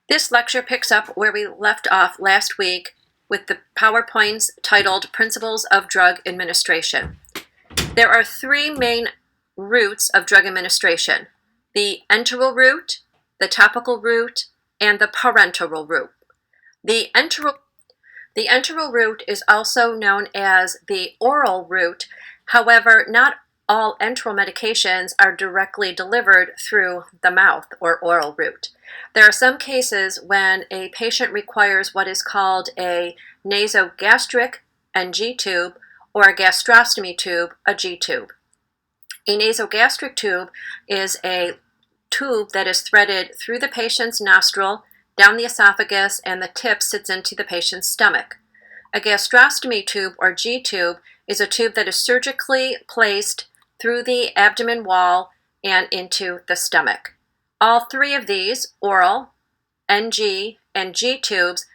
This lecture picks up where we left off last week with the PowerPoints titled Principles of Drug Administration. There are three main routes of drug administration: the enteral route, the topical route, and the parenteral route. The enteral route is also known as the oral route. However, not all enteral medications are directly delivered through the mouth or oral route. There are some cases when a patient requires what is called a nasogastric NG tube or a gastrostomy tube, a G tube. A nasogastric tube is a tube that is threaded through the patient's nostril, down the esophagus, and the tip sits into the patient's stomach. A gastrostomy tube or G tube is a tube that is surgically placed through the abdomen wall and into the stomach. All three of these, oral, NG, and G tubes,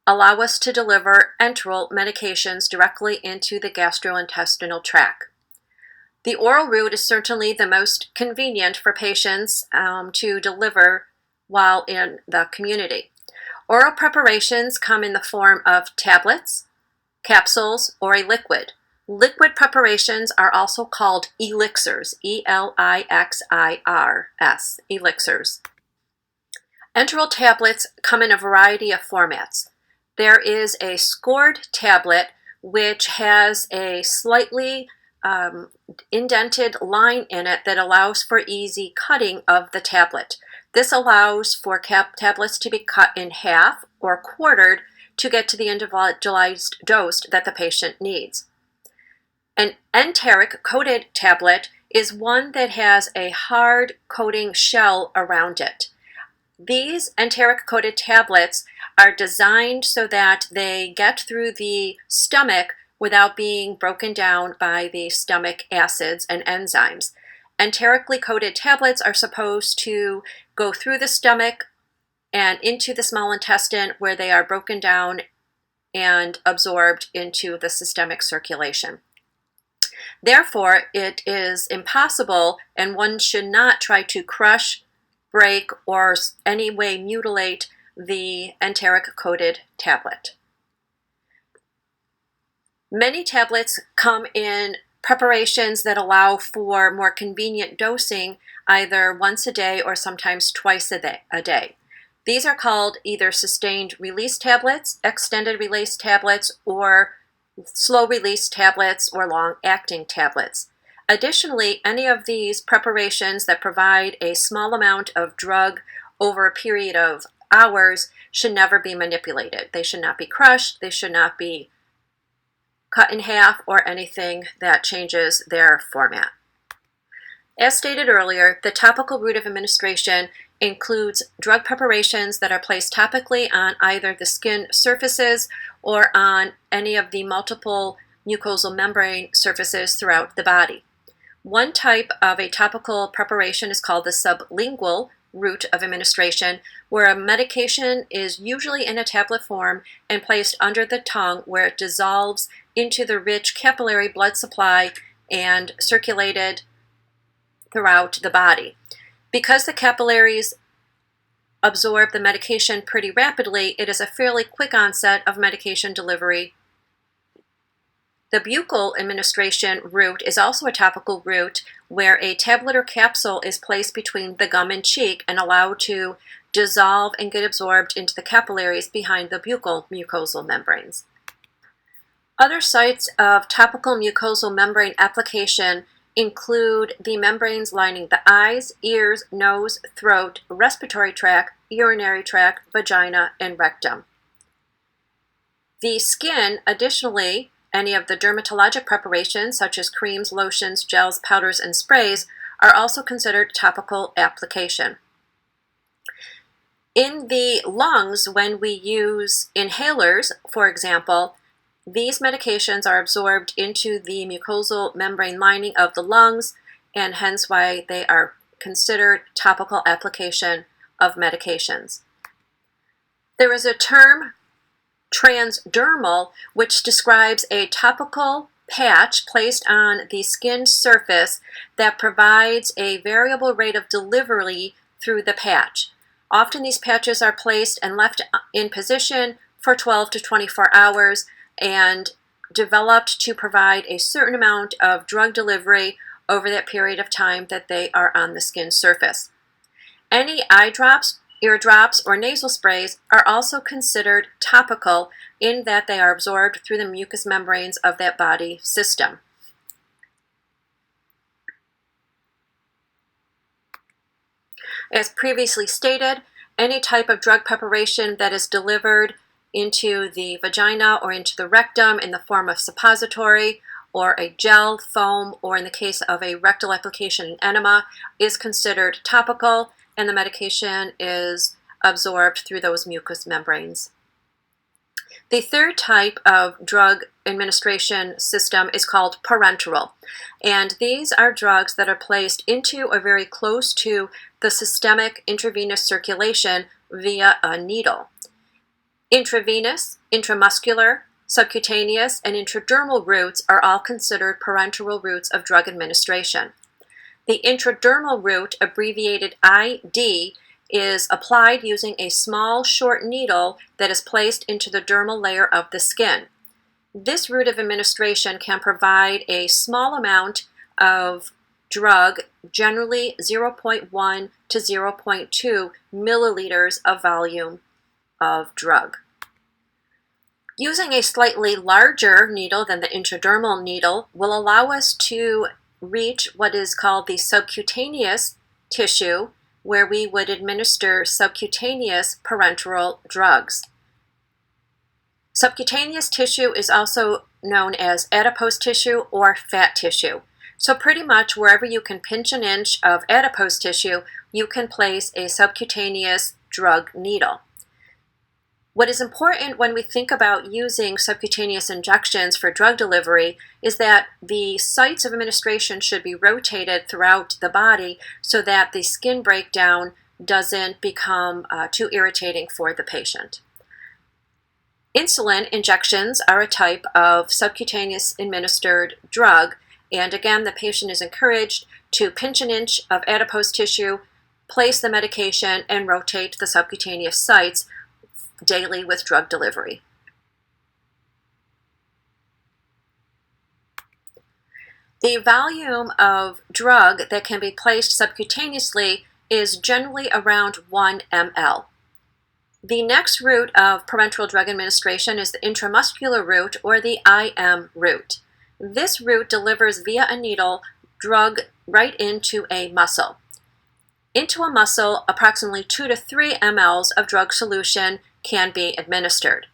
allow us to deliver enteral medications directly into the gastrointestinal tract. The oral route is certainly the most convenient for patients to deliver while in the community. Oral preparations come in the form of tablets, capsules, or a liquid. Liquid preparations are also called elixirs, E-L-I-X-I-R-S, elixirs. Enteral tablets come in a variety of formats. There is a scored tablet which has a slightly indented line in it that allows for easy cutting of the tablet. This allows for tablets to be cut in half or quartered to get to the individualized dose that the patient needs. An enteric coated tablet is one that has a hard coating shell around it. These enteric coated tablets are designed so that they get through the stomach without being broken down by the stomach acids and enzymes. Enterically coated tablets are supposed to go through the stomach and into the small intestine, where they are broken down and absorbed into the systemic circulation. Therefore, it is impossible, and one should not try to crush, break, or any way mutilate the enteric coated tablet. Many tablets come in preparations that allow for more convenient dosing, either once a day or sometimes twice a day. These are called either sustained release tablets, extended release tablets, or slow release tablets or long-acting tablets. Additionally, any of these preparations that provide a small amount of drug over a period of hours should never be manipulated. They should not be crushed, they should not be cut in half, or anything that changes their format. As stated earlier, the topical route of administration includes drug preparations that are placed topically on either the skin surfaces or on any of the multiple mucosal membrane surfaces throughout the body. One type of a topical preparation is called the sublingual route of administration, where a medication is usually in a tablet form and placed under the tongue, where it dissolves into the rich capillary blood supply and circulated throughout the body. Because the capillaries absorb the medication pretty rapidly, it is a fairly quick onset of medication delivery. The buccal administration route is also a topical route, where a tablet or capsule is placed between the gum and cheek and allowed to dissolve and get absorbed into the capillaries behind the buccal mucosal membranes. Other sites of topical mucosal membrane application include the membranes lining the eyes, ears, nose, throat, respiratory tract, urinary tract, vagina, and rectum. The skin, additionally, any of the dermatologic preparations such as creams, lotions, gels, powders, and sprays are also considered topical application. In the lungs, when we use inhalers, for example, these medications are absorbed into the mucosal membrane lining of the lungs, and hence why they are considered topical application of medications. There is a term, transdermal, which describes a topical patch placed on the skin surface that provides a variable rate of delivery through the patch. Often these patches are placed and left in position for 12 to 24 hours and developed to provide a certain amount of drug delivery over that period of time that they are on the skin surface. Any eye drops, ear drops, or nasal sprays are also considered topical in that they are absorbed through the mucous membranes of that body system. As previously stated, any type of drug preparation that is delivered into the vagina or into the rectum in the form of suppository or a gel, foam, or in the case of a rectal application, an enema, is considered topical, and the medication is absorbed through those mucous membranes. The third type of drug administration system is called parenteral, and these are drugs that are placed into or very close to the systemic intravenous circulation via a needle. Intravenous, intramuscular, subcutaneous, and intradermal routes are all considered parenteral routes of drug administration. The intradermal route, abbreviated ID, is applied using a small, short needle that is placed into the dermal layer of the skin. This route of administration can provide a small amount of drug, generally 0.1 to 0.2 milliliters of volume of drug. Using a slightly larger needle than the intradermal needle will allow us to reach what is called the subcutaneous tissue, where we would administer subcutaneous parenteral drugs. Subcutaneous tissue is also known as adipose tissue or fat tissue. So pretty much wherever you can pinch an inch of adipose tissue, you can place a subcutaneous drug needle. What is important when we think about using subcutaneous injections for drug delivery is that the sites of administration should be rotated throughout the body so that the skin breakdown doesn't become too irritating for the patient. Insulin injections are a type of subcutaneous administered drug, and again, the patient is encouraged to pinch an inch of adipose tissue, place the medication, and rotate the subcutaneous sites daily with drug delivery. The volume of drug that can be placed subcutaneously is generally around 1 ml. The next route of parenteral drug administration is the intramuscular route or the IM route. This route delivers via a needle drug right into a muscle. Into a muscle, approximately 2 to 3 mLs of drug solution can be administered.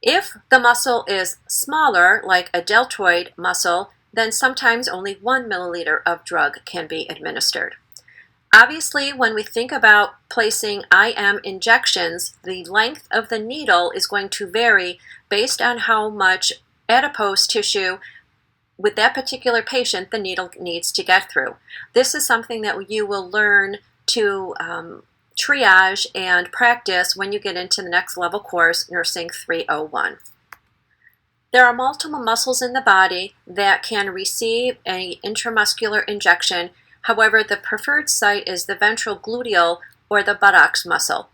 If the muscle is smaller, like a deltoid muscle, then sometimes only 1 milliliter of drug can be administered. Obviously, when we think about placing IM injections, the length of the needle is going to vary based on how much adipose tissue with that particular patient the needle needs to get through. This is something that you will learn to triage and practice when you get into the next level course, Nursing 301. There are multiple muscles in the body that can receive an intramuscular injection. However, the preferred site is the ventral gluteal or the buttocks muscle.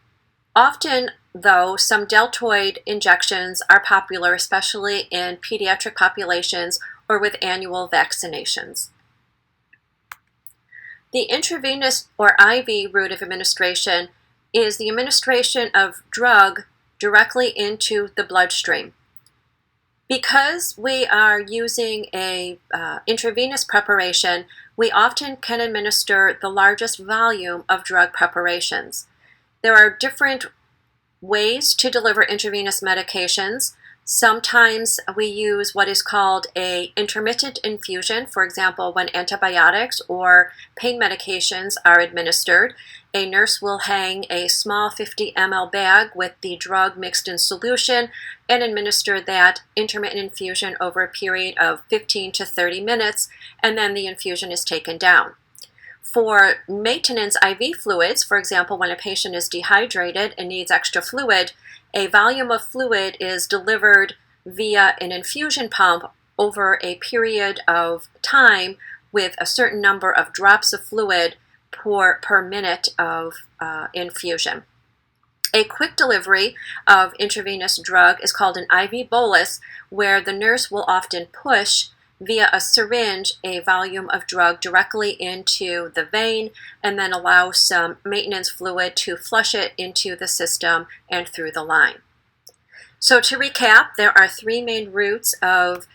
Often, though, some deltoid injections are popular, especially in pediatric populations or with annual vaccinations. The intravenous or IV route of administration is the administration of drug directly into the bloodstream. Because we are using a intravenous preparation, we often can administer the largest volume of drug preparations. There are different ways to deliver intravenous medications. Sometimes we use what is called an intermittent infusion. For example, when antibiotics or pain medications are administered, a nurse will hang a small 50 ml bag with the drug mixed in solution and administer that intermittent infusion over a period of 15 to 30 minutes, and then the infusion is taken down. For maintenance IV fluids, for example, when a patient is dehydrated and needs extra fluid, a volume of fluid is delivered via an infusion pump over a period of time with a certain number of drops of fluid per minute of infusion. A quick delivery of intravenous drug is called an IV bolus, where the nurse will often push via a syringe a volume of drug directly into the vein and then allow some maintenance fluid to flush it into the system and through the line. So to recap, there are three main routes of